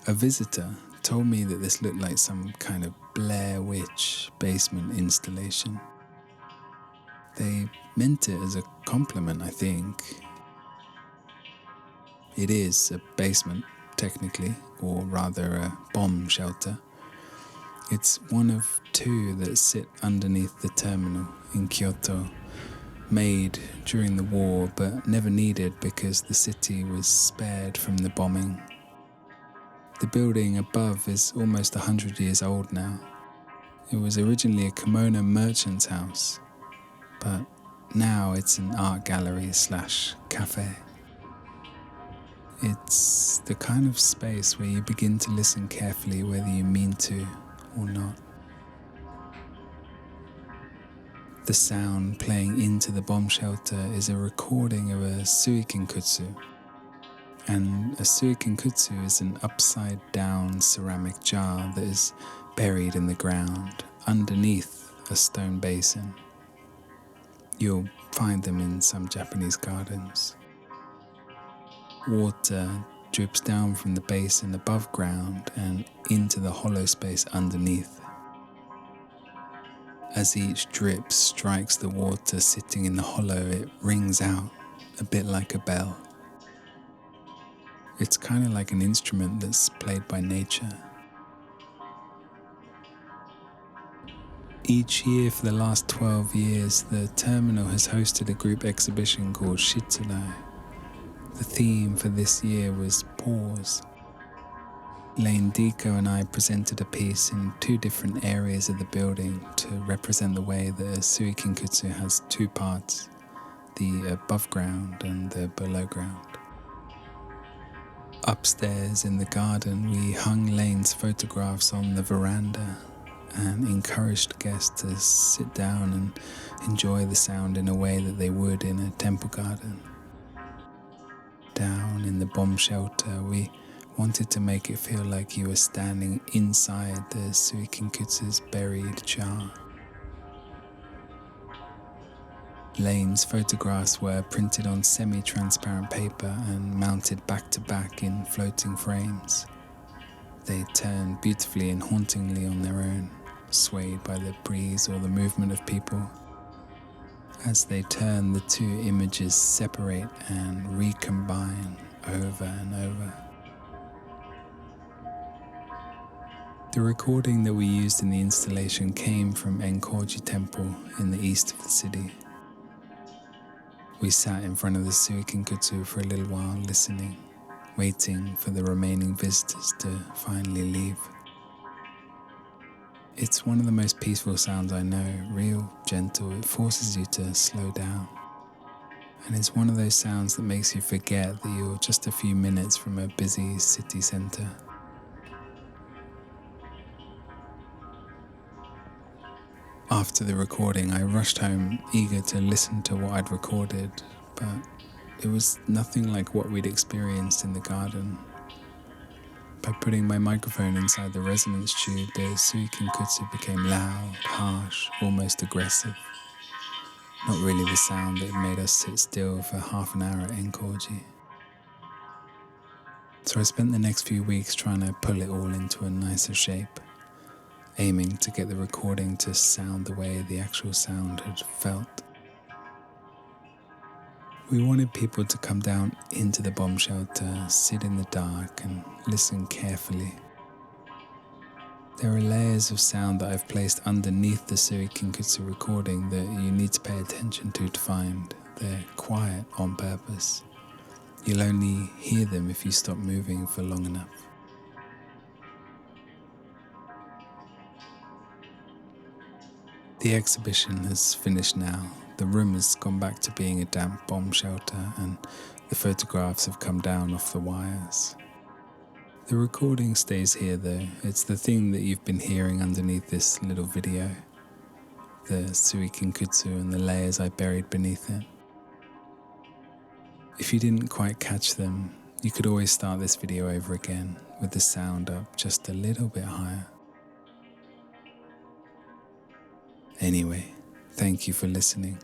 A visitor told me that this looked like some kind of Blair Witch basement installation. They meant it as a compliment, I think. It is a basement, technically, or rather a bomb shelter. It's one of two that sit underneath the terminal in Kyoto, made during the war but never needed because the city was spared from the bombing. The building above is almost 100 years old now. It was originally a kimono merchant's house, but now it's an art gallery / cafe. It's the kind of space where you begin to listen carefully whether you mean to or not. The sound playing into the bomb shelter is a recording of a Suikinkutsu. And a Suikinkutsu is an upside-down ceramic jar that is buried in the ground underneath a stone basin. You'll find them in some Japanese gardens. Water drips down from the basin above ground and into the hollow space underneath. As each drip strikes the water sitting in the hollow, it rings out a bit like a bell. It's kind of like an instrument that's played by nature. Each year for the last 12 years, the terminal has hosted a group exhibition called Shitsurai. The theme for this year was pause. Lane Diko and I presented a piece in 2 different areas of the building to represent the way that a Suikinkutsu has 2 parts, the above ground and the below ground. Upstairs in the garden, we hung Lane's photographs on the veranda and encouraged guests to sit down and enjoy the sound in a way that they would in a temple garden. Down in the bomb shelter, we wanted to make it feel like you were standing inside the Suikinkutsu's buried jar. Lane's photographs were printed on semi-transparent paper and mounted back-to-back in floating frames. They turned beautifully and hauntingly on their own, swayed by the breeze or the movement of people. As they turn, the 2 images separate and recombine over and over. The recording that we used in the installation came from Enkoji Temple in the east of the city. We sat in front of the Suikinkutsu for a little while listening, waiting for the remaining visitors to finally leave. It's one of the most peaceful sounds I know, real gentle. It forces you to slow down. And it's one of those sounds that makes you forget that you're just a few minutes from a busy city centre. After the recording, I rushed home, eager to listen to what I'd recorded, but it was nothing like what we'd experienced in the garden. By putting my microphone inside the resonance tube, the Suikinkutsu became loud, harsh, almost aggressive. Not really the sound that made us sit still for half an hour at Enkoji. So I spent the next few weeks trying to pull it all into a nicer shape, aiming to get the recording to sound the way the actual sound had felt. We wanted people to come down into the bomb shelter, sit in the dark and listen carefully. There are layers of sound that I've placed underneath the Suikinkutsu recording that you need to pay attention to find. They're quiet on purpose. You'll only hear them if you stop moving for long enough. The exhibition has finished now. The room has gone back to being a damp bomb shelter and the photographs have come down off the wires. The recording stays here though. It's the thing that you've been hearing underneath this little video. The Suikinkutsu and the layers I buried beneath it. If you didn't quite catch them, you could always start this video over again with the sound up just a little bit higher. Anyway, thank you for listening.